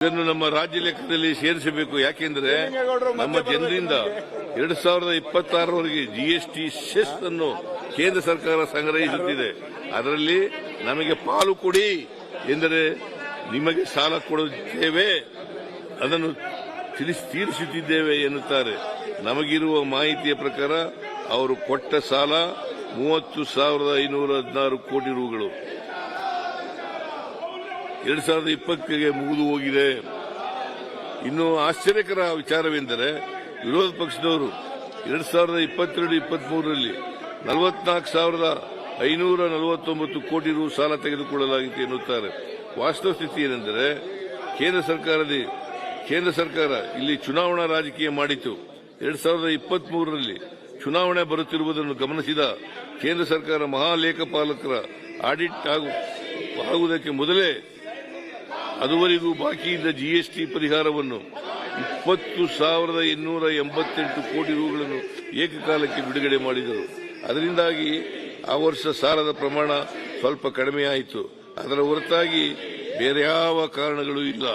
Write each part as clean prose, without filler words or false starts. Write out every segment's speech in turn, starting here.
ಇದನ್ನು ನಮ್ಮ ರಾಜ್ಯ ಲೆಕ್ಕದಲ್ಲಿ ಸೇರಿಸಬೇಕು. ಯಾಕೆಂದ್ರೆ ನಮ್ಮ ಜನರಿಂದ 2026ರವರೆಗೆ ಜಿಎಸ್ಟಿ ಸೆಸ್ ಅನ್ನು ಕೇಂದ್ರ ಸರ್ಕಾರ ಸಂಗ್ರಹಿಸುತ್ತಿದೆ. ಅದರಲ್ಲಿ ನಮಗೆ ಪಾಲು ಕೊಡಿ ಎಂದರೆ ನಿಮಗೆ ಸಾಲ ಕೊಡುತ್ತೇವೆ, ಅದನ್ನು ತೀರಿಸುತ್ತಿದ್ದೇವೆ ಎನ್ನುತ್ತಾರೆ. ನಮಗಿರುವ ಮಾಹಿತಿಯ ಪ್ರಕಾರ ಅವರು ಕೊಟ್ಟ ಸಾಲ 30,516 ಕೋಟಿ ರೂಗಳು 2020ಗೆ ಮುಗಿದು ಹೋಗಿದೆ. ಇನ್ನು ಆಶ್ಚರ್ಯಕರ ವಿಚಾರವೆಂದರೆ ವಿರೋಧ ಪಕ್ಷದವರು 2022-23ರಲ್ಲಿ 44,549 ಕೋಟಿ ರು ಸಾಲ ತೆಗೆದುಕೊಳ್ಳಲಾಗಿತ್ತು ಎನ್ನುತ್ತಾರೆ. ವಾಸ್ತವ ಸ್ಥಿತಿ ಏನೆಂದರೆ ಕೇಂದ್ರ ಸರ್ಕಾರ ಇಲ್ಲಿ ಚುನಾವಣಾ ರಾಜಕೀಯ ಮಾಡಿತು. 2023ರಲ್ಲಿ ಚುನಾವಣೆ ಬರುತ್ತಿರುವುದನ್ನು ಗಮನಿಸಿದ ಕೇಂದ್ರ ಸರ್ಕಾರ ಮಹಾಲೇಖಪಾಲಕರ ಆಡಿಟ್ ಆಗುವುದಕ್ಕೆ ಮೊದಲೇ ಅದುವರೆಗೂ ಬಾಕಿ ಇದ್ದ ಜಿಎಸ್ಟಿ ಪರಿಹಾರವನ್ನು 20,888 ಕೋಟಿ ರೂಗಳನ್ನು ಏಕಕಾಲಕ್ಕೆ ಬಿಡುಗಡೆ ಮಾಡಿದರು. ಅದರಿಂದಾಗಿ ಆ ವರ್ಷ ಸಾಲದ ಪ್ರಮಾಣ ಸ್ವಲ್ಪ ಕಡಿಮೆಯಾಯಿತು. ಅದರ ಹೊರತಾಗಿ ಬೇರೆ ಯಾವ ಕಾರಣಗಳೂ ಇಲ್ಲ.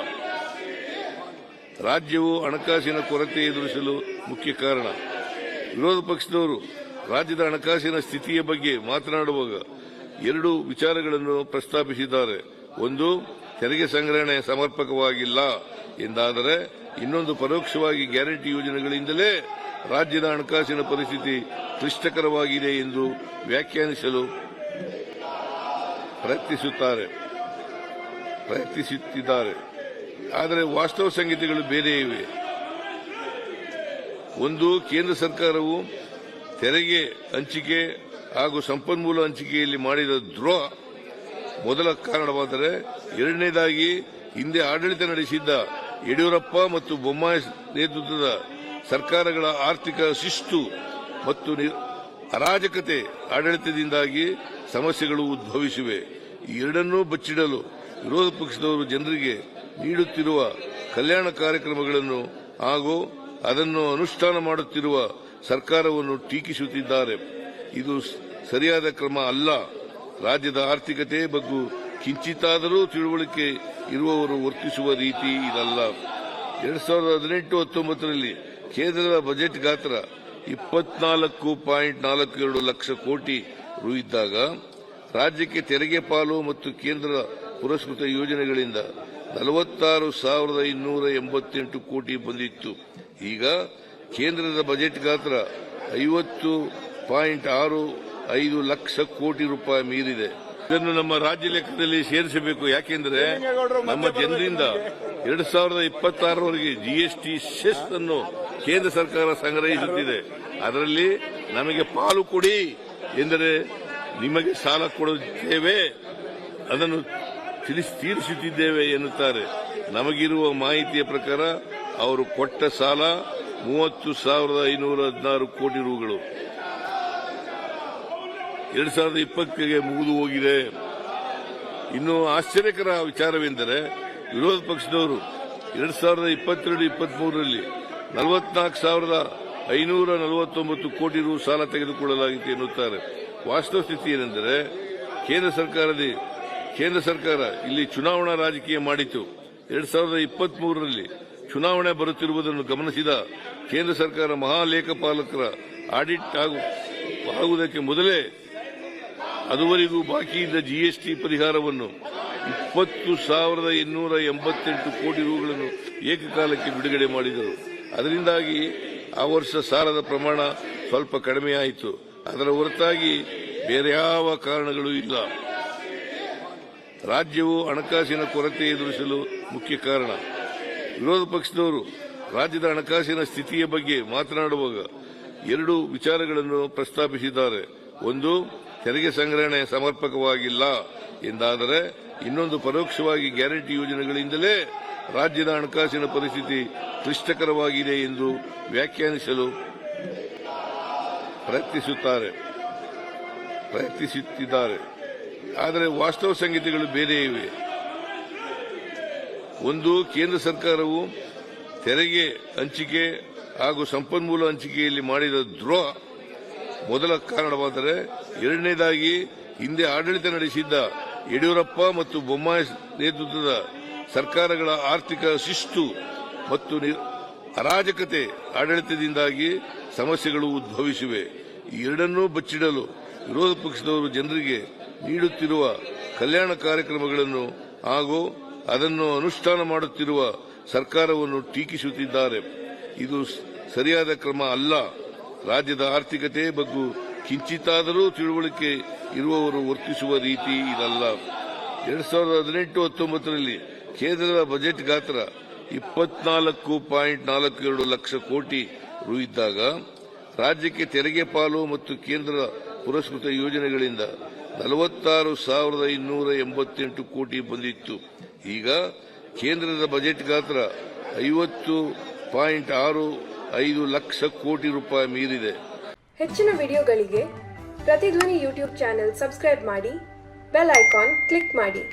ರಾಜ್ಯವು ಹಣಕಾಸಿನ ಕೊರತೆ ಎದುರಿಸಲು ಮುಖ್ಯ ಕಾರಣ. ವಿರೋಧ ಪಕ್ಷದವರು ರಾಜ್ಯದ ಹಣಕಾಸಿನ ಸ್ಥಿತಿಯ ಬಗ್ಗೆ ಮಾತನಾಡುವಾಗ ಎರಡು ವಿಚಾರಗಳನ್ನು ಪ್ರಸ್ತಾಪಿಸಿದ್ದಾರೆ. ಒಂದು, ತೆರಿಗೆ ಸಂಗ್ರಹಣೆ ಸಮರ್ಪಕವಾಗಿಲ್ಲ ಎಂದಾದರೆ, ಇನ್ನೊಂದು ಪರೋಕ್ಷವಾಗಿ ಗ್ಯಾರಂಟಿ ಯೋಜನೆಗಳಿಂದಲೇ ರಾಜ್ಯದ ಹಣಕಾಸಿನ ಪರಿಸ್ಥಿತಿ ಕ್ಲಿಷ್ಟಕರವಾಗಿದೆ ಎಂದು ವ್ಯಾಖ್ಯಾನಿಸಲು ಪ್ರಯತ್ನಿಸುತ್ತಿದ್ದಾರೆ. ಆದರೆ ವಾಸ್ತವ ಸಂಗತಿಗಳು ಬೇರೆ ಇವೆ. ಒಂದು, ಕೇಂದ್ರ ಸರ್ಕಾರವು ತೆರಿಗೆ ಹಂಚಿಕೆ ಹಾಗೂ ಸಂಪನ್ಮೂಲ ಹಂಚಿಕೆಯಲ್ಲಿ ಮಾಡಿದ ದ್ರೋಹ ಮೊದಲ ಕಾರಣವಾದರೆ, ಎರಡನೇದಾಗಿ ಹಿಂದೆ ಆಡಳಿತ ನಡೆಸಿದ್ದ ಯಡಿಯೂರಪ್ಪ ಮತ್ತು ಬೊಮ್ಮಾಯಿ ನೇತೃತ್ವದ ಸರ್ಕಾರಗಳ ಆರ್ಥಿಕ ಶಿಸ್ತು ಮತ್ತು ಅರಾಜಕತೆ ಆಡಳಿತದಿಂದಾಗಿ ಸಮಸ್ಯೆಗಳು ಉದ್ಭವಿಸಿವೆ. ಈ ಎರಡನ್ನೂ ಬಚ್ಚಿಡಲು ವಿರೋಧ ಪಕ್ಷದವರು ಜನರಿಗೆ ನೀಡುತ್ತಿರುವ ಕಲ್ಯಾಣ ಕಾರ್ಯಕ್ರಮಗಳನ್ನು ಹಾಗೂ ಅದನ್ನು ಅನುಷ್ಠಾನ ಮಾಡುತ್ತಿರುವ ಸರ್ಕಾರವನ್ನು ಟೀಕಿಸುತ್ತಿದ್ದಾರೆ. ಇದು ಸರಿಯಾದ ಕ್ರಮ ಅಲ್ಲ. ರಾಜ್ಯದ ಆರ್ಥಿಕತೆ ಬಗ್ಗೆ ಕಿಂಚಿತ್ತಾದರೂ ತಿಳುವಳಿಕೆ ಇರುವವರು ವರ್ತಿಸುವ ರೀತಿ ಇದಲ್ಲ. 2018-19ರಲ್ಲಿ ಕೇಂದ್ರದ ಬಜೆಟ್ ಗಾತ್ರ 24.42 ಲಕ್ಷ ಕೋಟಿ ರು ಇದ್ದಾಗ ರಾಜ್ಯಕ್ಕೆ ತೆರಿಗೆ ಪಾಲು ಮತ್ತು ಕೇಂದ್ರ ಪುರಸ್ಕೃತ ಯೋಜನೆಗಳಿಂದ 46,288 ಕೋಟಿ ಬಂದಿತ್ತು. ಈಗ ಕೇಂದ್ರದ ಬಜೆಟ್ ಗಾತ್ರ 50.65 ಲಕ್ಷ ಕೋಟಿ ರೂಪಾಯಿ ಮೀರಿದೆ. ಇದನ್ನು ನಮ್ಮ ರಾಜ್ಯ ಲೆಕ್ಕದಲ್ಲಿ ಸೇರಿಸಬೇಕು. ಯಾಕೆಂದರೆ ನಮ್ಮ ಜನರಿಂದ 2026ರವರೆಗೆ ಜಿಎಸ್ಟಿ ಸೆಸ್ ಅನ್ನು ಕೇಂದ್ರ ಸರ್ಕಾರ ಸಂಗ್ರಹಿಸುತ್ತಿದೆ. ಅದರಲ್ಲಿ ನಮಗೆ ಪಾಲು ಕೊಡಿ ಎಂದರೆ ನಿಮಗೆ ಸಾಲ ಕೊಡುತ್ತೇವೆ, ಅದನ್ನು ತೀರಿಸುತ್ತಿದ್ದೇವೆ ಎನ್ನುತ್ತಾರೆ. ನಮಗಿರುವ ಮಾಹಿತಿಯ ಪ್ರಕಾರ ಅವರು ಕೊಟ್ಟ ಸಾಲ 30,516 ಕೋಟಿ ರೂಗಳು 2020ಗೆ ಮುಗಿದು ಹೋಗಿದೆ. ಇನ್ನು ಆಶ್ಚರ್ಯಕರ ವಿಚಾರವೆಂದರೆ ವಿರೋಧ ಪಕ್ಷದವರು 2022-23ರಲ್ಲಿ 44,549 ಕೋಟಿ ರು ಸಾಲ ತೆಗೆದುಕೊಳ್ಳಲಾಗಿತ್ತು ಎನ್ನುತ್ತಾರೆ. ವಾಸ್ತವ ಸ್ಥಿತಿ ಏನೆಂದರೆ ಕೇಂದ್ರ ಸರ್ಕಾರ ಇಲ್ಲಿ ಚುನಾವಣಾ ರಾಜಕೀಯ ಮಾಡಿತು. 2023ರಲ್ಲಿ ಚುನಾವಣೆ ಬರುತ್ತಿರುವುದನ್ನು ಗಮನಿಸಿದ ಕೇಂದ್ರ ಸರ್ಕಾರ ಮಹಾಲೇಖಪಾಲಕರ ಆಡಿಟ್ ಆಗುವುದಕ್ಕೆ ಮೊದಲೇ ಅದುವರೆಗೂ ಬಾಕಿ ಇದ್ದ ಜಿಎಸ್ಟಿ ಪರಿಹಾರವನ್ನು 20,888 ಕೋಟಿ ರೂಗಳನ್ನು ಏಕಕಾಲಕ್ಕೆ ಬಿಡುಗಡೆ ಮಾಡಿದರು. ಅದರಿಂದಾಗಿ ಆ ವರ್ಷ ಸಾಲದ ಪ್ರಮಾಣ ಸ್ವಲ್ಪ ಕಡಿಮೆಯಾಯಿತು. ಅದರ ಹೊರತಾಗಿ ಬೇರೆ ಯಾವ ಕಾರಣಗಳೂ ಇಲ್ಲ. ರಾಜ್ಯವು ಹಣಕಾಸಿನ ಕೊರತೆ ಎದುರಿಸಲು ಮುಖ್ಯ ಕಾರಣ. ವಿರೋಧ ಪಕ್ಷದವರು ರಾಜ್ಯದ ಹಣಕಾಸಿನ ಸ್ಥಿತಿಯ ಬಗ್ಗೆ ಮಾತನಾಡುವಾಗ ಎರಡು ವಿಚಾರಗಳನ್ನು ಪ್ರಸ್ತಾಪಿಸಿದ್ದಾರೆ. ಒಂದು, ತೆರಿಗೆ ಸಂಗ್ರಹಣೆ ಸಮರ್ಪಕವಾಗಿಲ್ಲ ಎಂದಾದರೆ, ಇನ್ನೊಂದು ಪರೋಕ್ಷವಾಗಿ ಗ್ಯಾರಂಟಿ ಯೋಜನೆಗಳಿಂದಲೇ ರಾಜ್ಯದ ಹಣಕಾಸಿನ ಪರಿಸ್ಥಿತಿ ಕ್ಲಿಷ್ಟಕರವಾಗಿದೆ ಎಂದು ವ್ಯಾಖ್ಯಾನಿಸಲು ಪ್ರಯತ್ನಿಸುತ್ತಿದ್ದಾರೆ. ಆದರೆ ವಾಸ್ತವ ಸಂಗತಿಗಳು ಬೇರೆ ಇವೆ. ಒಂದು, ಕೇಂದ್ರ ಸರ್ಕಾರವು ತೆರಿಗೆ ಹಂಚಿಕೆ ಹಾಗೂ ಸಂಪನ್ಮೂಲ ಹಂಚಿಕೆಯಲ್ಲಿ ಮಾಡಿದ ದ್ರೋಹ ಮೊದಲ ಕಾರಣವಾದರೆ, ಎರಡನೇದಾಗಿ ಹಿಂದೆ ಆಡಳಿತ ನಡೆಸಿದ್ದ ಯಡಿಯೂರಪ್ಪ ಮತ್ತು ಬೊಮ್ಮಾಯಿ ನೇತೃತ್ವದ ಸರ್ಕಾರಗಳ ಆರ್ಥಿಕ ಶಿಸ್ತು ಮತ್ತು ಅರಾಜಕತೆ ಆಡಳಿತದಿಂದಾಗಿ ಸಮಸ್ಯೆಗಳು ಉದ್ಭವಿಸಿವೆ. ಈ ಎರಡನ್ನೂ ಬಚ್ಚಿಡಲು ವಿರೋಧ ಪಕ್ಷದವರು ಜನರಿಗೆ ನೀಡುತ್ತಿರುವ ಕಲ್ಯಾಣ ಕಾರ್ಯಕ್ರಮಗಳನ್ನು ಹಾಗೂ ಅದನ್ನು ಅನುಷ್ಠಾನ ಮಾಡುತ್ತಿರುವ ಸರ್ಕಾರವನ್ನು ಟೀಕಿಸುತ್ತಿದ್ದಾರೆ. ಇದು ಸರಿಯಾದ ಕ್ರಮ ಅಲ್ಲ. ರಾಜ್ಯದ ಆರ್ಥಿಕತೆ ಬಗ್ಗೆ ಕಿಂಚಿತ್ತಾದರೂ ತಿಳುವಳಿಕೆ ಇರುವವರು ವರ್ತಿಸುವ ರೀತಿ ಇದಲ್ಲ. 2018-19ರಲ್ಲಿ ಕೇಂದ್ರದ ಬಜೆಟ್ ಗಾತ್ರ 24.42 ಲಕ್ಷ ಕೋಟಿ ರು ಇದ್ದಾಗ ರಾಜ್ಯಕ್ಕೆ ತೆರಿಗೆ ಪಾಲು ಮತ್ತು ಕೇಂದ್ರ ಪುರಸ್ಕೃತ ಯೋಜನೆಗಳಿಂದ 46,288 ಕೋಟಿ ಬಂದಿತ್ತು. ಈಗ ಕೇಂದ್ರದ ಬಜೆಟ್ ಗಾತ್ರ 50.65 ಲಕ್ಷ ಕೋಟಿ ರೂಪಾಯಿ ಮೀರಿದೆ. ಹೆಚ್ಚಿನ ವಿಡಿಯೋಗಳಿಗೆ ಪ್ರತಿಧ್ವನಿ ಯೂಟ್ಯೂಬ್ ಚಾನೆಲ್ ಸಬ್ಸ್ಕ್ರೈಬ್ ಮಾಡಿ, ಬೆಲ್ ಐಕಾನ್ ಕ್ಲಿಕ್ ಮಾಡಿ.